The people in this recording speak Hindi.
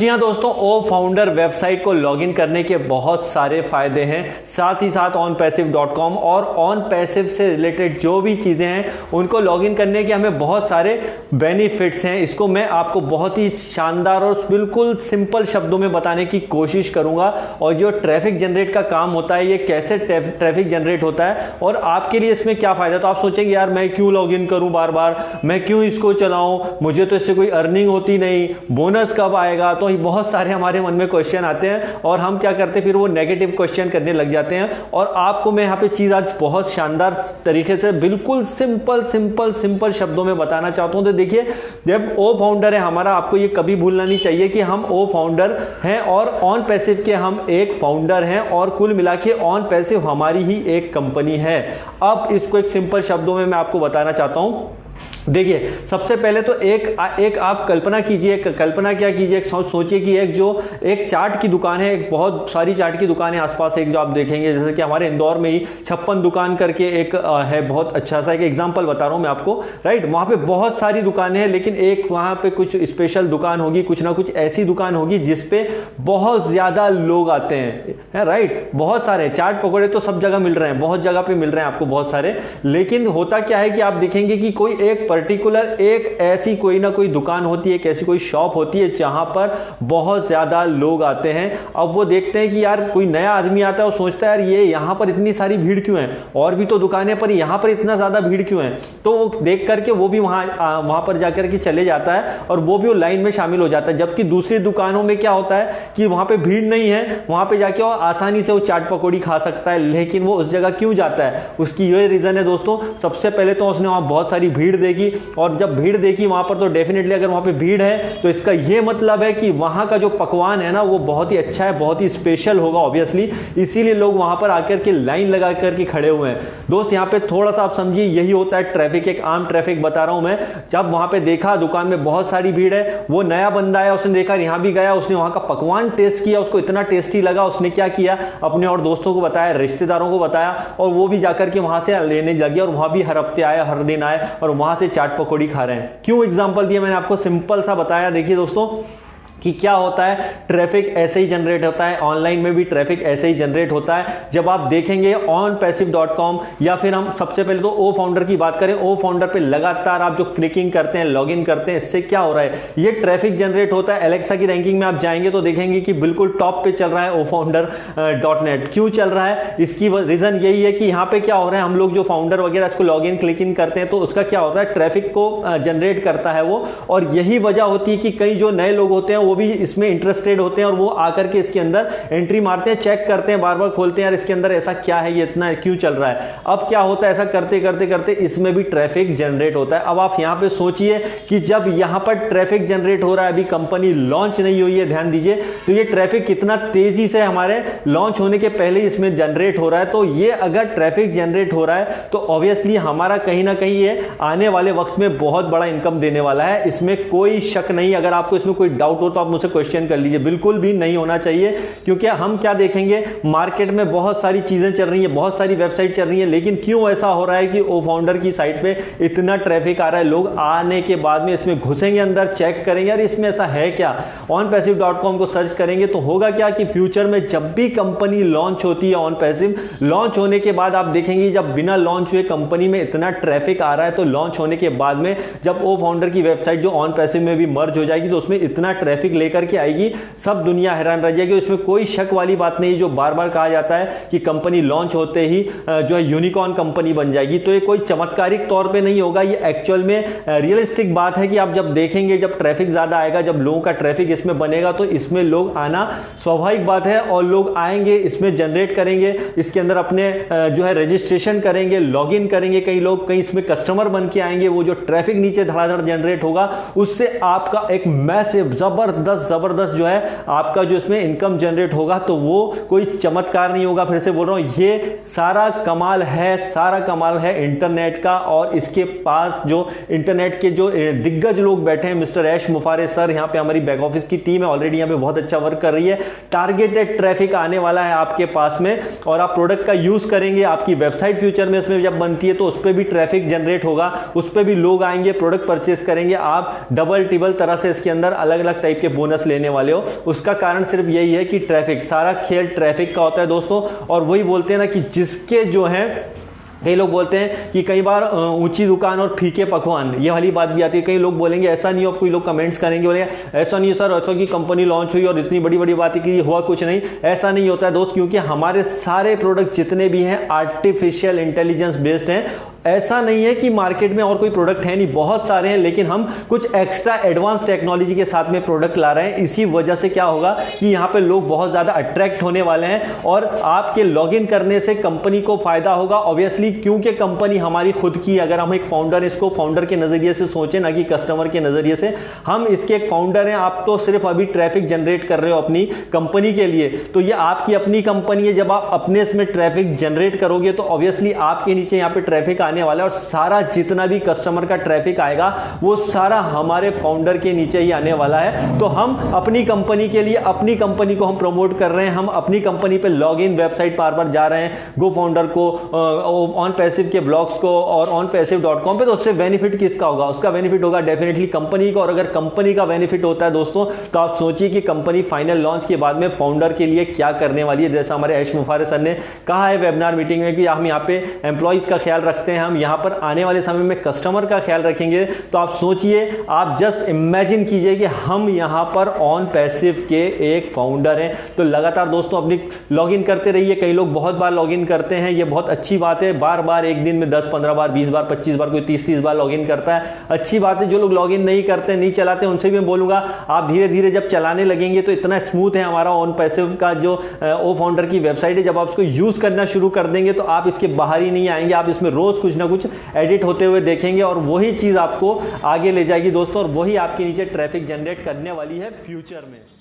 जी हाँ दोस्तों, ओ फाउंडर वेबसाइट को लॉगिन करने के बहुत सारे फायदे हैं। साथ ही साथ onpassive.com और OnPassive से रिलेटेड जो भी चीज़ें हैं उनको लॉगिन करने के हमें बहुत सारे बेनिफिट्स हैं। इसको मैं आपको बहुत ही शानदार और बिल्कुल सिंपल शब्दों में बताने की कोशिश करूंगा। और जो ट्रैफिक जनरेट का काम होता है, ये कैसे ट्रैफिक जनरेट होता है और आपके लिए इसमें क्या फ़ायदा। तो आप सोचेंगे यार मैं क्यों लॉगिन करूं बार बार, मैं क्यों इसको चलाऊं, मुझे तो इससे कोई अर्निंग होती नहीं, बोनस कब आएगा। तो बहुत सारे हमारे मन में क्वेश्चन आते हैं और हम क्या करते हैं, फिर वो नेगेटिव क्वेश्चन करने लग जाते हैं। और आपको मैं यहाँ पे चीज़ आज बहुत शानदार तरीके से बिल्कुल सिंपल शब्दों में बताना चाहता हूँ। तो देखिए, जब ओ फाउंडर है हमारा, आपको ये कभी भूलना नहीं चाहिए कि हम ओ फाउंडर हैं और ऑन पैसिव के हम एक फाउंडर हैं और कुल मिला के ऑन पैसिव हमारी ही एक कंपनी है। अब इसको एक सिंपल शब्दों में मैं आपको बताना चाहता हूँ। देखिए, सबसे पहले तो एक आप कल्पना कीजिए, कल्पना क्या कीजिए, सोचिए कि एक चाट की दुकान है, एक बहुत सारी चाट की दुकान है आसपास। एक जो आप देखेंगे, जैसे कि हमारे इंदौर में ही 56 दुकान करके एक है, बहुत अच्छा सा एक एग्जांपल बता रहा हूं मैं आपको, राइट। वहां पे बहुत सारी दुकानें हैं, लेकिन एक वहां पे कुछ स्पेशल दुकान होगी, कुछ ना कुछ ऐसी दुकान होगी जिसपे बहुत ज्यादा लोग आते हैं, राइट। बहुत सारे चाट पकौड़े तो सब जगह मिल रहे हैं, बहुत जगह पे मिल रहे हैं आपको बहुत सारे। लेकिन होता क्या है कि आप देखेंगे कि कोई एक पर्टिकुलर एक ऐसी कोई ना कोई दुकान होती है, एक ऐसी कोई शॉप होती है जहां पर बहुत ज्यादा लोग आते हैं। अब वो देखते हैं कि यार कोई नया आदमी आता है और सोचता है यार ये यहां पर इतनी सारी भीड़ क्यों है, और भी तो दुकानें पर यहां पर इतना ज्यादा भीड़ क्यों है। तो वो देख करके वो भी वहां पर जाकर के चले जाता है और वो भी लाइन में शामिल हो जाता है। जबकि दूसरी दुकानों में क्या होता है कि वहां पे भीड़ नहीं है, वहां पे जाके वो आसानी से वो चाट पकौड़ी खा सकता है। लेकिन वो उस जगह क्यों जाता है, उसकी ये रीजन है दोस्तों। सबसे पहले तो उसने वहां बहुत सारी भीड़ देखी, और जब भीड़ देखी वहां पर, तो डेफिनेटली अगर वहां पे भीड़ है तो इसका यह मतलब है कि वहां का जो पकवान है ना, वो बहुत ही अच्छा है, बहुत ही स्पेशल होगा ऑब्वियसली। इसीलिए लोग वहां पर आकर के लाइन लगा करके खड़े हुए हैं। दोस्त यहां पे थोड़ा सा आप समझिए, यही होता है ट्रैफिक, एक आम ट्रैफिक बता रहा हूं मैं। जब वहां पे देखा दुकान में बहुत सारी भीड़ है, वो नया बंदा है, उसने देखा, यहां भी गया, उसने वहां का पकवान टेस्ट किया, उसको इतना टेस्टी लगा, उसने क्या किया, अपने और दोस्तों को बताया, रिश्तेदारों को बताया, और वो भी जाकर के वहां से लेने लगे और वहां भी हर हफ्ते आए, हर दिन आए और वहां से चाट पकौड़ी खा रहे हैं। क्यों एग्जांपल दिया मैंने आपको, सिंपल सा बताया। देखिए दोस्तों कि क्या होता है, ट्रैफिक ऐसे ही जनरेट होता है, ऑनलाइन में भी ट्रैफिक ऐसे ही जनरेट होता है। जब आप देखेंगे onpassive.com, या फिर हम सबसे पहले तो ओ फाउंडर की बात करें, ओ फाउंडर पे लगातार आप जो क्लिकिंग करते हैं, लॉगिन करते हैं, इससे क्या हो रहा है, ये ट्रैफिक जनरेट होता है। एलेक्सा की रैंकिंग में आप जाएंगे तो देखेंगे कि बिल्कुल टॉप पे चल रहा है ofounder.net। क्यों चल रहा है, इसकी रीजन यही है कि यहाँ पे क्या हो रहा है, हम लोग जो फाउंडर वगैरह इसको लॉगिन क्लिकिंग करते हैं तो उसका क्या होता है, ट्रैफिक को जनरेट करता है वो। और यही वजह होती है कि कई जो नए लोग होते हैं वो भी इसमें इंटरेस्टेड होते हैं और वो आकर के इसके अंदर एंट्री मारते हैं, चेक करते हैं, बार बार खोलते हैं, यार इसके अंदर ऐसा क्या है, ये इतना क्यों चल रहा है। अब क्या होता है, ऐसा करते करते करते इसमें भी ट्रैफिक जनरेट होता है। अब आप यहां पे सोचिए कि जब यहां पर ट्रैफिक जनरेट हो रहा है, अभी कंपनी लॉन्च नहीं हुई है, ध्यान दीजिए, तो ये ट्रैफिक कितना तेजी से हमारे लॉन्च होने के पहले इसमें जनरेट हो रहा है। तो ये अगर ट्रैफिक जनरेट हो रहा है तो ऑब्वियसली हमारा कहीं ना कहीं ये आने वाले वक्त में बहुत बड़ा इनकम देने वाला है, इसमें कोई शक नहीं। अगर आपको इसमें कोई डाउट हो तो आप मुझसे क्वेश्चन कर लीजिए, बिल्कुल भी नहीं होना चाहिए। क्योंकि हम क्या देखेंगे, मार्केट में बहुत सारी चीजें चल रही है, बहुत सारी वेबसाइट चल रही है, लेकिन क्यों ऐसा हो रहा है कि ओ फाउंडर की साइट पे इतना ट्रैफिक आ रहा है। लोग आने के बाद में इसमें घुसेंगे, अंदर चेक करेंगे, यार इसमें ऐसा है क्या। onpassive.com को सर्च करेंगे तो होगा क्या कि फ्यूचर में जब भी कंपनी लॉन्च होती है, onpassive लॉन्च होने के बाद आप देखेंगे जब बिना लॉन्च हुए कंपनी में इतना ट्रैफिक आ रहा है, तो लॉन्च होने के बाद में जब ओ फाउंडर की वेबसाइट जो onpassive में भी मर्ज हो जाएगी तो उसमें इतना ट्रैफिक लेकर के आएगी, सब दुनिया हैरान रह जाएगी। इसमें कोई शक वाली बात नहीं, जो बार बार कहा जाता है कि कंपनी लॉन्च होते ही जो है यूनिकॉर्न कंपनी बन जाएगी, तो ये कोई चमत्कारिक तौर पे नहीं होगा, ये एक्चुअल में रियलिस्टिक बात है कि आप जब देखेंगे, जब ट्रैफिक ज्यादा आएगा, जब लोगों का ट्रैफिक इसमें बनेगा तो इसमें लोग आना स्वाभाविक बात है, और लोग आएंगे, इसमें जनरेट करेंगे, इसके अंदर अपने जो है रजिस्ट्रेशन करेंगे, लॉग इन करेंगे, कई लोग कहीं इसमें कस्टमर बन के आएंगे। वो जो ट्रैफिक नीचे धड़ाधड़ जनरेट होगा उससे आपका एक मैसिव जबरदस्त जो है आपका जो इसमें इनकम जनरेट होगा, तो वो कोई चमत्कार नहीं होगा। फिर से बोल रहा हूं, ये सारा कमाल है इंटरनेट का। और इसके पास जो इंटरनेट के जो दिग्गज लोग बैठे हैं, मिस्टर ऐश मुफारे सर, यहां पे हमारी बैक ऑफिस की टीम है, ऑलरेडी यहां पे बहुत अच्छा वर्क कर रही है। टारगेटेड ट्रैफिक आने वाला है आपके पास में, और आप प्रोडक्ट का यूज करेंगे, आपकी वेबसाइट फ्यूचर में इसमें जब बनती है तो उस पर भी ट्रैफिक जनरेट होगा, उस पर भी लोग आएंगे, प्रोडक्ट परचेस करेंगे, आप डबल टिबल तरह से इसके अंदर अलग अलग टाइप के बोनस लेने वाले हो। उसका कारण सिर्फ यही है कि ट्रैफिक, सारा खेल ट्रैफिक का होता है दोस्तों। और वही बोलते हैं ना कि जिसके जो है, कई लोग बोलते हैं कि कई बार ऊंची दुकान और फीके पकवान, ये वाली बात भी आती है। कई लोग बोलेंगे ऐसा नहीं हो, कोई लोग कमेंट्स करेंगे, बोलेंगे ऐसा नहीं है सर, ऐसा कि कंपनी लॉन्च हुई और इतनी बड़ी बड़ी बातें की, हुआ कुछ नहीं। ऐसा नहीं होता है दोस्त, क्योंकि हमारे सारे प्रोडक्ट जितने भी हैं आर्टिफिशियल इंटेलिजेंस बेस्ड हैं। ऐसा नहीं है कि मार्केट में और कोई प्रोडक्ट है नहीं, बहुत सारे हैं, लेकिन हम कुछ एक्स्ट्रा एडवांस टेक्नोलॉजी के साथ में प्रोडक्ट ला रहे हैं। इसी वजह से क्या होगा कि यहाँ पे लोग बहुत ज़्यादा अट्रैक्ट होने वाले हैं और आपके लॉगिन करने से कंपनी को फायदा होगा ऑब्वियसली, क्योंकि कंपनी हमारी खुद की। अगर हम एक फाउंडर, इसको फाउंडर के नज़रिए से सोचें ना कि कस्टमर के नज़रिए से, हम इसके एक फाउंडर हैं। आप तो सिर्फ अभी ट्रैफिक जनरेट कर रहे हो अपनी कंपनी के लिए, तो ये आपकी अपनी कंपनी है। जब आप अपने इसमें ट्रैफिक जनरेट करोगे तो ऑब्वियसली आपके नीचे यहाँ पे ट्रैफिक आने वाला है, और सारा जितना भी कस्टमर का ट्रैफिक आएगा वो सारा हमारे फाउंडर के नीचे ही आने वाला है। तो हम अपनी कंपनी के लिए, अपनी कंपनी को हम प्रमोट कर रहे हैं, हम अपनी कंपनी पे लॉगिन वेबसाइट बार-बार जा रहे हैं, गो फाउंडर को, ऑन पैसिव के ब्लॉग्स को और onpassive.com पे। तो उससे बेनिफिट किसका होगा? उसका बेनिफिट होगा डेफिनेटली कंपनी को। और अगर कंपनी का बेनिफिट होता है दोस्तों, तो आप सोचिए कि कंपनी फाइनल लॉन्च के बाद में फाउंडर के लिए क्या करने वाली है। जैसा हमारे ऐश मुफारे सर ने कहा है वेबिनार मीटिंग में कि हम यहाँ पे एम्प्लॉइज का ख्याल रखते हैं, हम यहाँ पर आने वाले समय में कस्टमर का ख्याल रखेंगे। तो आप सोचिए, आप जस्ट इमेजिन कीजिए कि हम यहाँ पर ऑन पैसिव के एक फाउंडर हैं। तो लगातार दोस्तों अपनी लॉगिन करते रहिए। कई लोग बहुत बार लॉगिन करते हैं, ये बहुत अच्छी बात है। बार बार एक दिन में 10-15 बार, 20 बार, 25 बार, कोई 30 बार लॉगिन करता है, अच्छी बात है। जो लोग लॉगिन नहीं करते, नहीं चलाते, उनसे भी मैं बोलूंगा आप धीरे धीरे जब चलाने लगेंगे तो इतना स्मूथ है हमारा ऑन पैसिव का जो ओ फाउंडर की वेबसाइट है। जब आप इसको यूज करना शुरू कर देंगे तो आप इसके बाहर ही नहीं आएंगे। आप इसमें रोज कुछ ना कुछ एडिट होते हुए देखेंगे और वही चीज आपको आगे ले जाएगी दोस्तों, और वही आपके नीचे ट्रैफिक जनरेट करने वाली है फ्यूचर में।